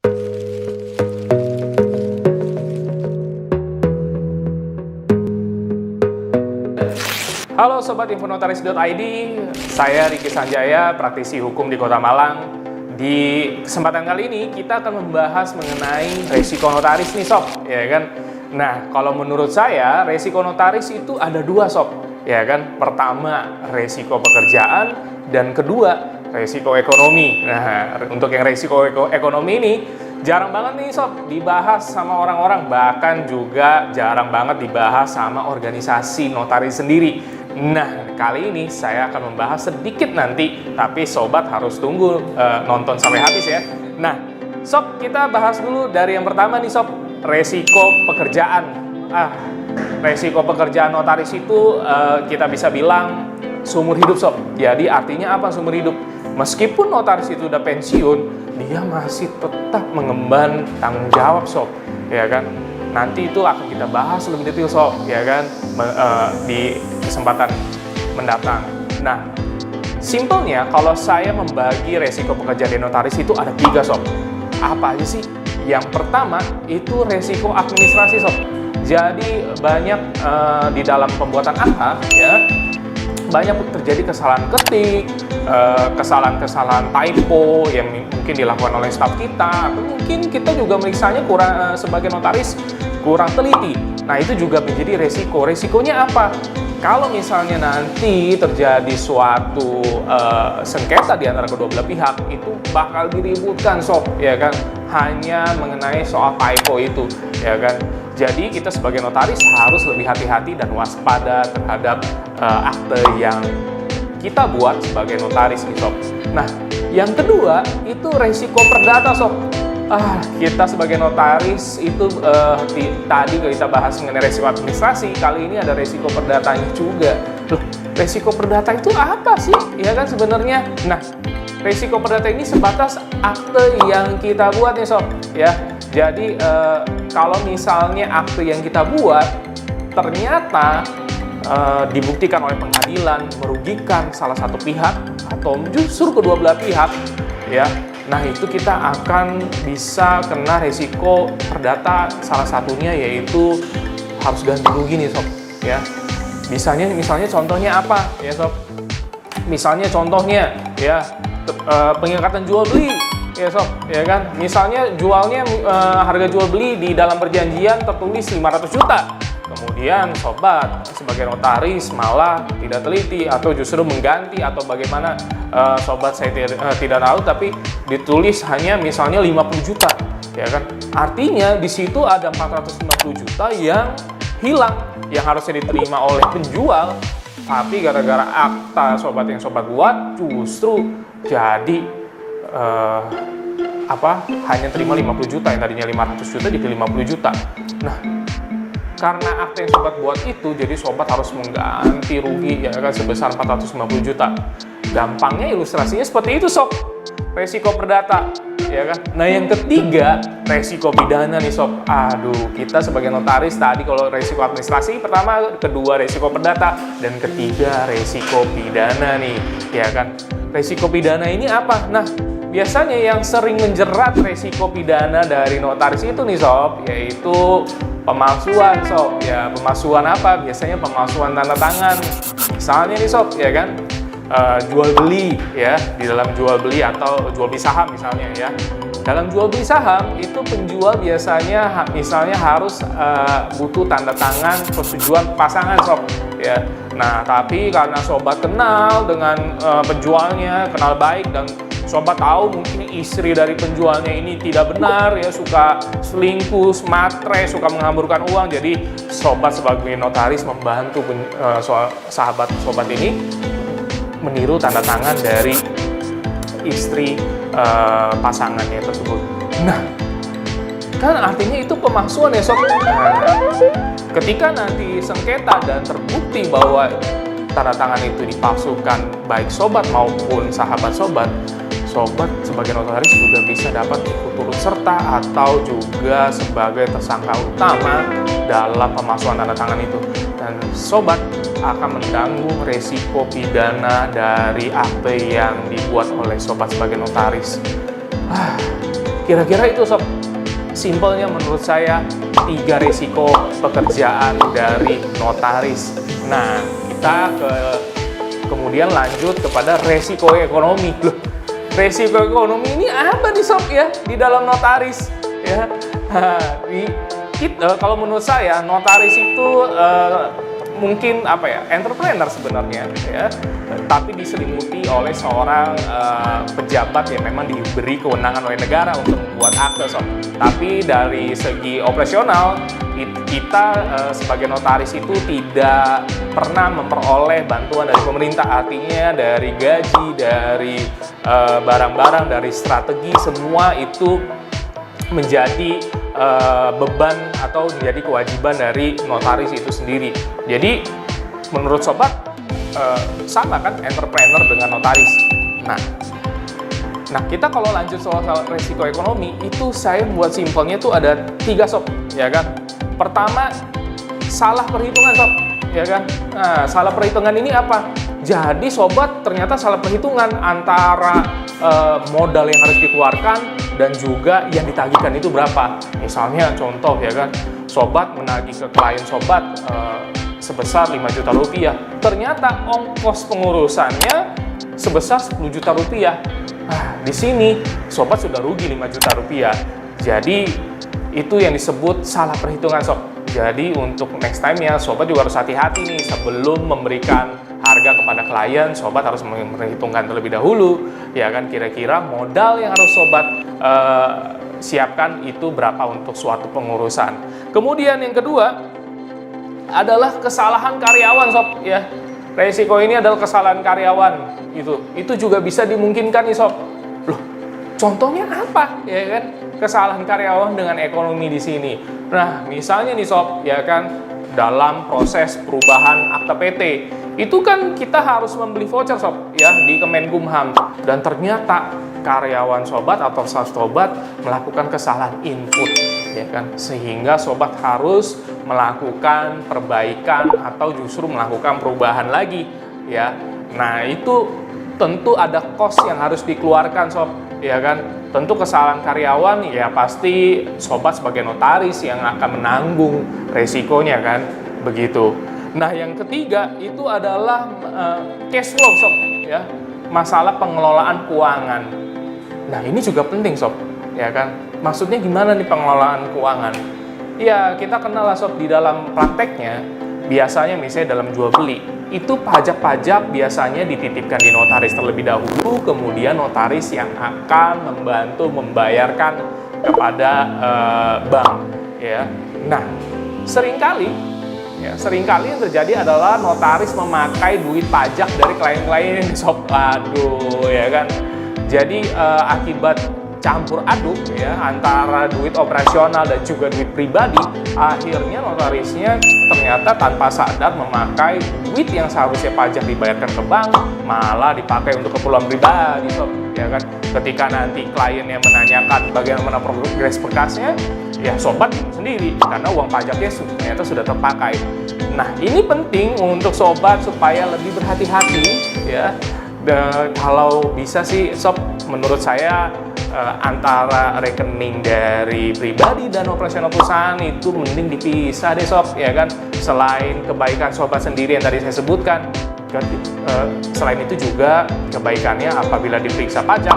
Halo Sobat Infonotaris.id, saya Riki Sanjaya, praktisi hukum di Kota Malang. Di kesempatan kali ini kita akan membahas mengenai resiko notaris nih Sob, ya kan? Nah, kalau menurut saya resiko notaris itu ada dua Sob, ya kan? Pertama, resiko pekerjaan, dan kedua, resiko ekonomi. Nah, untuk yang resiko ekonomi ini jarang banget nih Sob dibahas sama orang-orang, bahkan juga jarang banget dibahas sama organisasi notaris sendiri. Nah, kali ini saya akan membahas sedikit nanti, tapi Sobat harus tunggu nonton sampai habis ya. Nah, Sob, kita bahas dulu dari yang pertama nih Sob, resiko pekerjaan. Resiko pekerjaan notaris itu kita bisa bilang seumur hidup Sob. Jadi artinya apa seumur hidup? Meskipun notaris itu udah pensiun, dia masih tetap mengemban tanggung jawab Sob, ya kan? Nanti itu akan kita bahas lebih detail Sob, ya kan, di kesempatan mendatang. Nah, simpelnya kalau saya membagi resiko pekerjaan di notaris itu ada 3 Sob. Apa aja sih? Yang pertama itu resiko administrasi Sob. Jadi banyak di dalam pembuatan akta ya, banyak terjadi kesalahan ketik, kesalahan-kesalahan typo yang mungkin dilakukan oleh staf kita, atau mungkin kita juga meriksanya kurang sebagai notaris kurang teliti. Nah, itu juga menjadi resiko. Resikonya apa? Kalau misalnya nanti terjadi suatu sengketa di antara kedua belah pihak, itu bakal diributkan Sob, ya kan? Hanya mengenai soal typo itu, ya kan? Jadi kita sebagai notaris harus lebih hati-hati dan waspada terhadap akte yang kita buat sebagai notaris nih Sob. Nah, yang kedua itu resiko perdata Sob. Kita sebagai notaris itu tadi kita bahas mengenai resiko administrasi, kali ini ada resiko perdatanya juga. Loh, resiko perdata itu apa sih? Ya kan sebenarnya. Nah, resiko perdata ini sebatas akte yang kita buat nih Sob, ya. Jadi kalau misalnya akte yang kita buat ternyata dibuktikan oleh pengadilan merugikan salah satu pihak atau justru kedua belah pihak, ya. Nah, itu kita akan bisa kena resiko perdata, salah satunya yaitu harus ganti rugi nih Sob, ya. Misalnya contohnya apa ya Sob? Misalnya contohnya ya pengikatan jual beli ya Sob, ya kan? Misalnya jualnya harga jual beli di dalam perjanjian tertulis 500 juta. Kemudian Sobat sebagai notaris malah tidak teliti atau justru mengganti atau bagaimana, Sobat saya tidak tahu, tapi ditulis hanya misalnya 50 juta, ya kan? Artinya di situ ada 450 juta yang hilang, yang harusnya diterima oleh penjual, tapi gara-gara akta Sobat yang Sobat buat justru jadi hanya terima 50 juta, yang tadinya 500 juta jadi 50 juta. Nah, karena akta yang Sobat buat itu, jadi Sobat harus mengganti rugi ya kan sebesar 450 juta. Gampangnya ilustrasinya seperti itu Sob, resiko perdata, ya kan. Nah, yang ketiga resiko pidana nih Sob. Kita sebagai notaris tadi kalau resiko administrasi pertama, kedua resiko perdata, dan ketiga resiko pidana nih, ya kan. Resiko pidana ini apa? Nah, biasanya yang sering menjerat resiko pidana dari notaris itu nih Sob, yaitu pemalsuan Sob. Ya, pemalsuan apa? Biasanya pemalsuan tanda tangan. Misalnya nih Sob, ya kan, jual beli ya, di dalam jual beli atau jual beli saham misalnya ya. Dalam jual beli saham itu penjual biasanya misalnya harus butuh tanda tangan persetujuan pasangan Sob, ya. Nah, tapi karena Sobat kenal dengan penjualnya, kenal baik, dan Sobat tahu mungkin istri dari penjualnya ini tidak benar ya, suka selingkuh, matre, suka menghamburkan uang. Jadi Sobat sebagai notaris membantu sahabat Sobat ini meniru tanda tangan dari istri pasangannya tersebut. Nah, kan artinya itu pemalsuan ya Sob. Ketika nanti sengketa dan terbukti bahwa tanda tangan itu dipalsukan baik Sobat maupun sahabat Sobat sebagai notaris juga bisa dapat ikut turut serta atau juga sebagai tersangka utama dalam pemalsuan tanda tangan itu. Dan Sobat akan menanggung resiko pidana dari akte yang dibuat oleh Sobat sebagai notaris. Kira-kira itu sob, simpelnya menurut saya 3 resiko pekerjaan dari notaris. Nah, kita kemudian lanjut kepada resiko ekonomi. Loh, resiko ekonomi ini apa nih sob ya di dalam notaris ya? Kalau menurut saya notaris itu mungkin apa ya, entrepreneur sebenarnya ya, tapi diselimuti oleh seorang pejabat yang memang diberi kewenangan oleh negara untuk membuat akte sob. Tapi dari segi operasional kita sebagai notaris itu tidak pernah memperoleh bantuan dari pemerintah, artinya dari gaji, dari barang-barang, dari strategi, semua itu menjadi beban atau menjadi kewajiban dari notaris itu sendiri. Jadi menurut sobat sama kan entrepreneur dengan notaris. Nah kita kalau lanjut soal resiko ekonomi itu saya buat simpelnya tuh ada 3 sob, ya kan. Pertama, salah perhitungan sob, ya kan. Nah, salah perhitungan ini apa? Jadi sobat ternyata salah perhitungan antara modal yang harus dikeluarkan dan juga yang ditagihkan itu berapa. Misalnya contoh ya kan, sobat menagih ke klien sobat sebesar 5 juta rupiah. Ternyata ongkos pengurusannya sebesar 10 juta rupiah. Nah, di sini sobat sudah rugi 5 juta rupiah. Jadi itu yang disebut salah perhitungan sob. Jadi untuk next time-nya sobat juga harus hati-hati nih sebelum memberikan harga kepada klien. Sobat harus memperhitungkan terlebih dahulu ya kan, kira-kira modal yang harus sobat siapkan itu berapa untuk suatu pengurusan. Kemudian yang kedua adalah kesalahan karyawan sob ya. Resiko ini adalah kesalahan karyawan, itu juga bisa dimungkinkan nih sob. Loh, contohnya apa ya kan? Kesalahan karyawan dengan ekonomi di sini. Nah, misalnya nih sob, ya kan, dalam proses perubahan akta PT, itu kan kita harus membeli voucher sob, ya, di Kemenkumham. Dan ternyata karyawan sobat atau staff sobat melakukan kesalahan input, ya kan, sehingga sobat harus melakukan perbaikan atau justru melakukan perubahan lagi, ya. Nah, itu tentu ada cost yang harus dikeluarkan sob, ya kan. Tentu kesalahan karyawan ya pasti sobat sebagai notaris yang akan menanggung resikonya kan, begitu. Nah, yang ketiga itu adalah cash flow sob, ya, masalah pengelolaan keuangan. Nah, ini juga penting sob, ya kan. Maksudnya gimana nih pengelolaan keuangan? Ya, kita kenal lah sob, di dalam prakteknya biasanya misalnya dalam jual beli itu pajak-pajak biasanya dititipkan di notaris terlebih dahulu, kemudian notaris yang akan membantu membayarkan kepada bank, ya. Nah, seringkali yang terjadi adalah notaris memakai duit pajak dari klien-klien sob. Aduh, ya kan. Jadi akibat campur aduk ya antara duit operasional dan juga duit pribadi, akhirnya notarisnya ternyata tanpa sadar memakai duit yang seharusnya pajak dibayarkan ke bank malah dipakai untuk keperluan pribadi sob, ya kan. Ketika nanti klien yang menanyakan bagaimana progres berkasnya, ya sobat sendiri karena uang pajaknya ternyata sudah terpakai. Nah, ini penting untuk sobat supaya lebih berhati-hati ya. Dan kalau bisa sih sob, menurut saya antara rekening dari pribadi dan operasional perusahaan itu mending dipisah deh sob, ya kan. Selain kebaikan sobat sendiri yang tadi saya sebutkan, selain itu juga kebaikannya apabila diperiksa pajak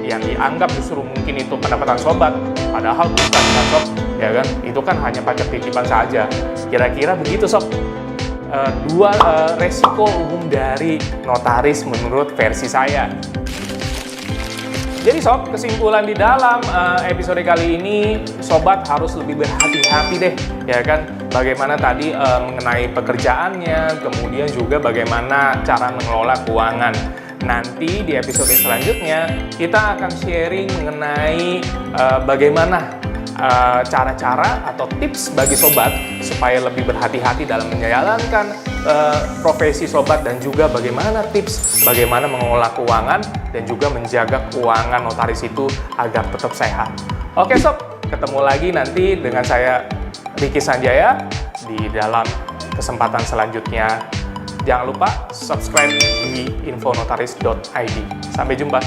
yang dianggap justru mungkin itu pendapatan sobat, padahal bukan kan sob, ya kan. Itu kan hanya pajak titipan saja. Kira-kira begitu sob, dua resiko umum dari notaris menurut versi saya. Jadi sob, kesimpulan di dalam episode kali ini, sobat harus lebih berhati-hati deh, ya kan. Bagaimana tadi mengenai pekerjaannya, kemudian juga bagaimana cara mengelola keuangan. Nanti di episode selanjutnya kita akan sharing mengenai bagaimana cara-cara atau tips bagi sobat supaya lebih berhati-hati dalam menjalankan profesi sobat, dan juga bagaimana tips bagaimana mengelola keuangan dan juga menjaga keuangan notaris itu agar tetap sehat. Oke sob, ketemu lagi nanti dengan saya Ricky Sanjaya di dalam kesempatan selanjutnya. Jangan lupa subscribe di infonotaris.id. Sampai jumpa.